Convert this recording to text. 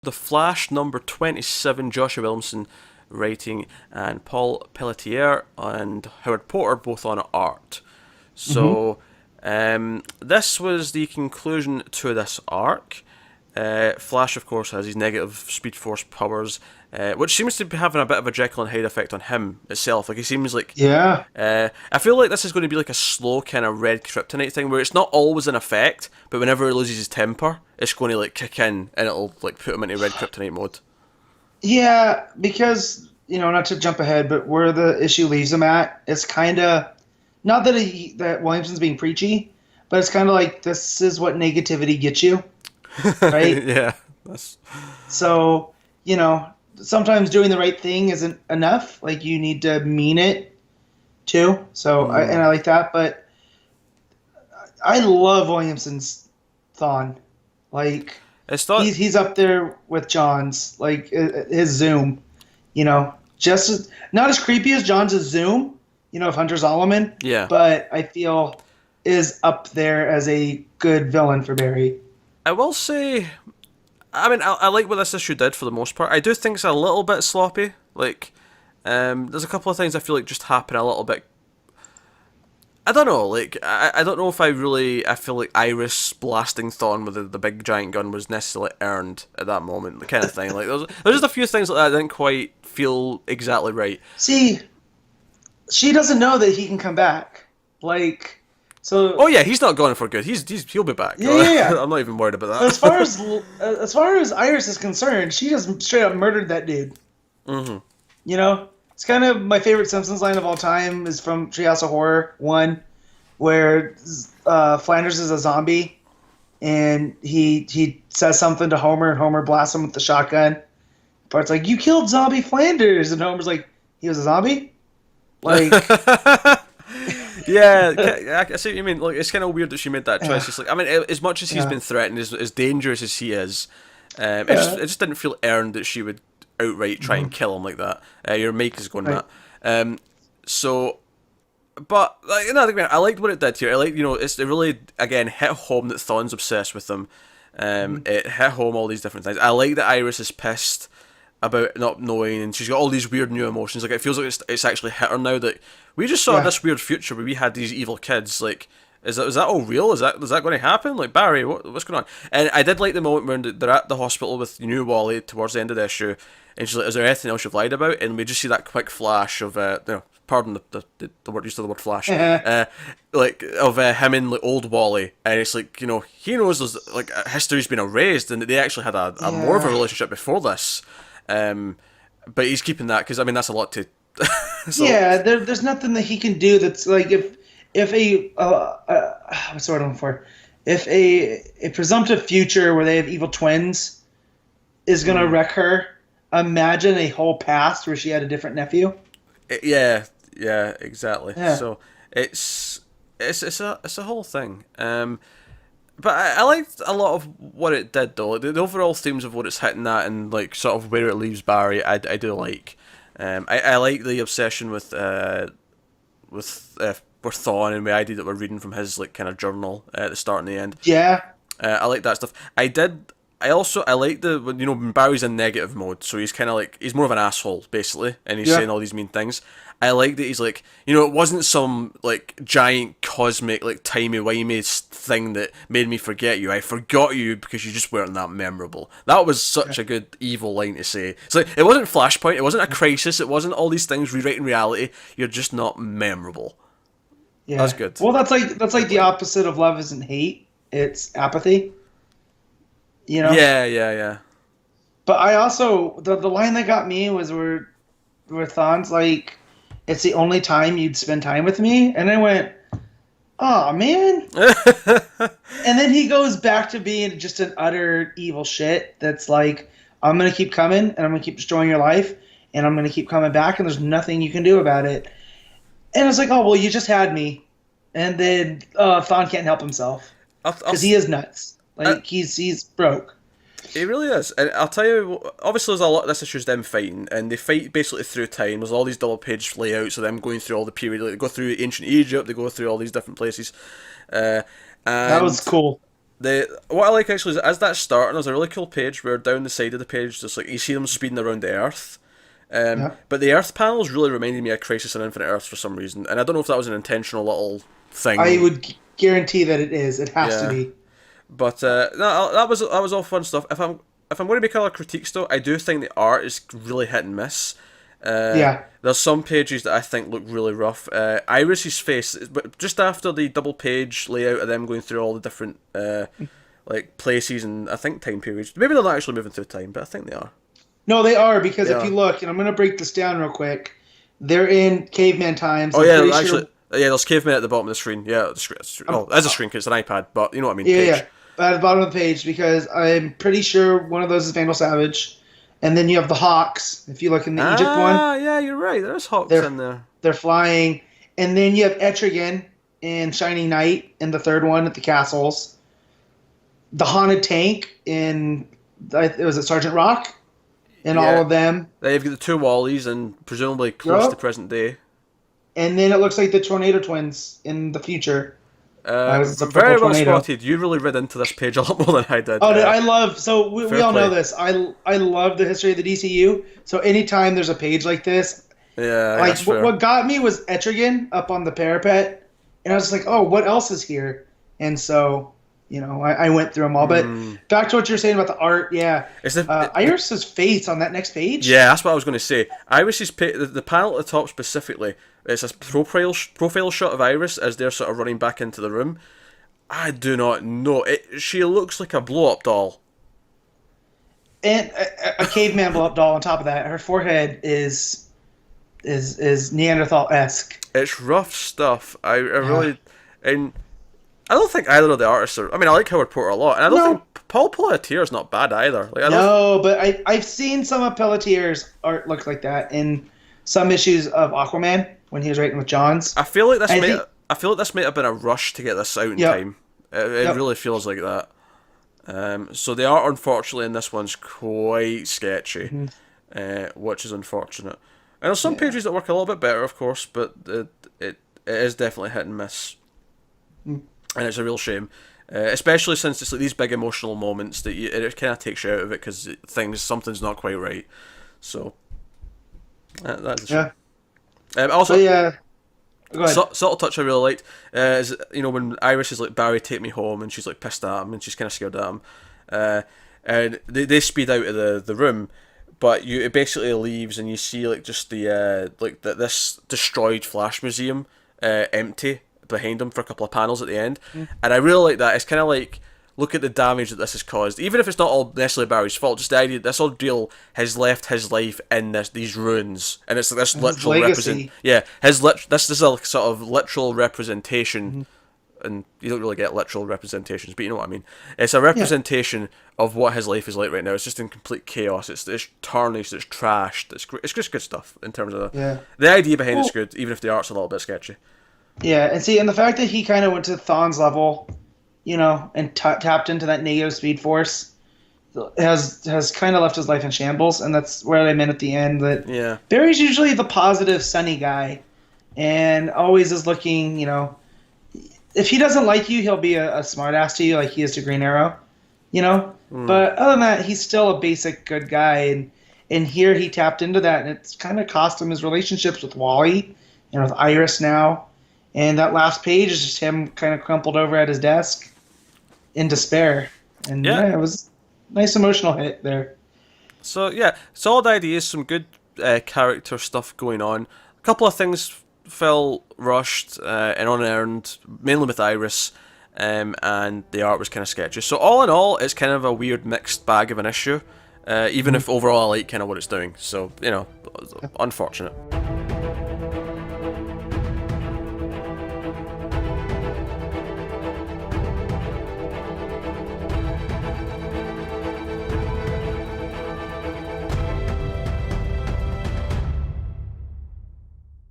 The Flash number 27, Joshua Williamson writing, and Paul Pelletier and Howard Porter both on art. Mm-hmm. So, this was the conclusion to this arc. Flash, of course, has his negative Speed Force powers, which seems to be having a bit of a Jekyll and Hyde effect on him itself. Like, he seems like Yeah. I feel like this is going to be like a slow kind of red kryptonite thing where it's not always in effect, but whenever he loses his temper, it's going to like kick in and it'll like put him into red kryptonite mode. Yeah, because, not to jump ahead, but where the issue leaves him at, it's kind of not that that Williamson's being preachy, but it's kind of like this is what negativity gets you, right? Yeah, that's So, sometimes doing the right thing isn't enough. Like you need to mean it too. So, I like that, but I love Williamson's Thawne. Like it's not. he's up there with John's, like his Zoom. Just not as creepy as John's Zoom, of Hunter Zolomon, Yeah, but I feel is up there as a good villain for Barry. I will say. I mean, I like what this issue did for the most part. I do think it's a little bit sloppy. Like, there's a couple of things I feel like just happen a little bit. I don't know, like, I don't know if I feel like Iris blasting Thawne with the big giant gun was necessarily earned at that moment, the kind of thing. Like, there's just a few things like that I didn't quite feel exactly right. See, she doesn't know that he can come back. Like, Oh so yeah, he's not gone for good. He'll be back. yeah, yeah, yeah. I'm not even worried about As far that. as Iris is concerned, she just straight up murdered that dude. hmm It's kind of my favorite Simpsons line of all time is from Treehouse of Horror 1, where Flanders is a zombie, and he says something to Homer, and Homer blasts him with the shotgun. Bart's like, "You killed Zombie Flanders," and Homer's like, "He was a zombie?" Like, Yeah, I see what you mean. Like, it's kind of weird that she made that choice. yeah, It's like, I mean, as much as he's yeah, been threatened, as dangerous as he is, yeah, it just didn't feel earned that she would outright try and mhm, kill him like that. Your make is going right, that. So, but like, I liked what it did here. I like, it really again hit home that Thawne's obsessed with him. mhm, It hit home all these different things. I like that Iris is pissed about not knowing, and she's got all these weird new emotions. Like, it feels like it's actually hit her now that we just saw yeah, this weird future where we had these evil kids. Like, is that all real? Is that going to happen? Like, Barry, what's going on? And I did like the moment when they're at the hospital with new Wally towards the end of the issue, and she's like, "Is there anything else you've lied about?" And we just see that quick flash of pardon the word, use of the word flash, like of him and like old Wally, and it's like, he knows there's like history's been erased, and they actually had a more of a yeah. relationship before this. Um, but he's keeping that because I mean that's a lot to. So Yeah, there's nothing that he can do that's like if a what's the word I'm looking for? If a presumptive future where they have evil twins is gonna wreck her, imagine a whole past where she had a different nephew. yeah, yeah, exactly. Yeah. So it's a whole thing. But I liked a lot of what it did though. Like, the overall themes of what it's hitting at and like sort of where it leaves Barry, I do like. I like the obsession with Thawne and the idea that we're reading from his like kind of journal at the start and the end. Yeah. I like that stuff. I like the when Barry's in negative mode, so he's kind of like he's more of an asshole basically, and he's Yeah. saying all these mean things. I like that he's like it wasn't some like giant cosmic like timey wimey thing that made me forget you. I forgot you because you just weren't that memorable. That was such a good evil line to say. It's like it wasn't Flashpoint, it wasn't a crisis, it wasn't all these things rewriting reality. You're just not memorable. That's Yeah. good. Well, that's like the opposite of love isn't hate. It's apathy. You know. Yeah, yeah, yeah. But I also the line that got me was where Thon's like, "It's the only time you'd spend time with me," and I went, "Oh man." And then he goes back to being just an utter evil shit that's like, "I'm going to keep coming and I'm going to keep destroying your life and I'm going to keep coming back and there's nothing you can do about it." And it's like, "Oh, well, you just had me." And then Thon can't help himself I'll, I'll, because he is nuts. uh, Like he's broke. It really is, and I'll tell you. Obviously, there's a lot of this issue's them fighting, and they fight basically through time. There's all these double-page layouts of them going through all the period. Like they go through ancient Egypt, they go through all these different places, uh, That was and cool. what I like actually is as that starting, there's a really cool page where down the side of the page, just like you see them speeding around the Earth. Yeah. But the Earth panels really reminded me of Crisis on Infinite Earths for some reason, and I don't know if that was an intentional little thing. I would guarantee that it is. It has to Yeah. be. But no, that was all fun stuff. If I'm going to make other critiques though, I do think the art is really hit and miss. Yeah. There's some pages that I think look really rough. Iris's face, but just after the double page layout of them going through all the different like places and I think time periods. Maybe they're not actually moving through time, but I think they are. No, they are, because They if are. you look, and I'm going to break this down real quick, they're in caveman times. Oh I'm yeah, pretty actually, sure- yeah. There's cavemen at the bottom of the screen. Yeah, the screen. Oh, as a screen because it's an iPad, but you know what I mean. Yeah, Page. yeah. At the bottom of the page, because I'm pretty sure one of those is Vandal Savage. And then you have the Hawks. If you look in the Egypt one, Ah, yeah, you're right. There's Hawks They're- in there. they're flying. And then you have Etrigan in Shining Knight in the third one at the castles. The Haunted Tank in, was it Sergeant Rock? In Yeah. all of them. Then you've got the two Wallies and presumably close Yup. to present day. And then it looks like the Tornado Twins in the future. it's a Very purple well tornado. spotted. You really read into this page a lot more than I did. Oh, I love, so we fair all know play. this. I love the history of the DCU. So anytime there's a page like this, Yeah, like that's fair. what got me was Etrigan up on the parapet, and I was like, oh, what else is here? And so, I went through them all. But back to what you were saying about the art, yeah. It's the, Iris's face on that next page. yeah, that's what I was going to say. Iris's the panel at the top specifically. It's a profile shot of Iris as they're sort of running back into the room. I do not know. She looks like a blow-up doll. And a caveman blow up doll on top of that. Her forehead is Neanderthal-esque. It's rough stuff. I really, and I don't think either of the artists are. I mean, I like Howard Porter a lot, and I don't No. think Paul Pelletier is not bad either. Like, I don't, No, but I've seen some of Pelletier's art look like that in some issues of Aquaman when he was writing with Johns. I feel like this I may. think- I feel like this might have been a rush to get this out in Yep. time. It Yep. really feels like that. So the art, unfortunately, in this one's quite sketchy, which is unfortunate. And there's some pages that work a little bit better, of course, but it is definitely hit and miss, and it's a real shame, especially since it's like these big emotional moments that it kind of takes you out of it because something's not quite right. So that's a shame. Yeah. Also, So yeah. Go ahead. subtle touch I really liked is when Iris is like, Barry, take me home, and she's like pissed at him and she's kind of scared at him, and they speed out of the room, but it basically leaves and you see like just this destroyed Flash museum empty behind him for a couple of panels at the end, and I really like that. It's kind of like, look at the damage that this has caused, even if it's not all necessarily Barry's fault. Just the idea that this ordeal has left his life in these ruins, and it's this literal legacy. this is a sort of literal representation, and you don't really get literal representations, but you know what I mean. It's a representation of what his life is like right now. It's just in complete chaos. It's tarnished. It's trashed. It's just good stuff in terms of the idea behind it's good, even if the art's a little bit sketchy. Yeah, and see, and the fact that he kind of went to Thawne's level, and tapped into that negative speed force, has kind of left his life in shambles, and that's where I meant at the end that Barry's usually the positive, sunny guy, and always is looking, if he doesn't like you, he'll be a smartass to you like he is to Green Arrow, But other than that, he's still a basic good guy, and here he tapped into that, and it's kind of cost him his relationships with Wally and with Iris now. And that last page is just him kind of crumpled over at his desk in despair. And it was a nice emotional hit there. So solid ideas, some good character stuff going on. A couple of things felt rushed and unearned, mainly with Iris, and the art was kind of sketchy. So all in all, it's kind of a weird mixed bag of an issue, even if overall I like kind of what it's doing. So, unfortunate.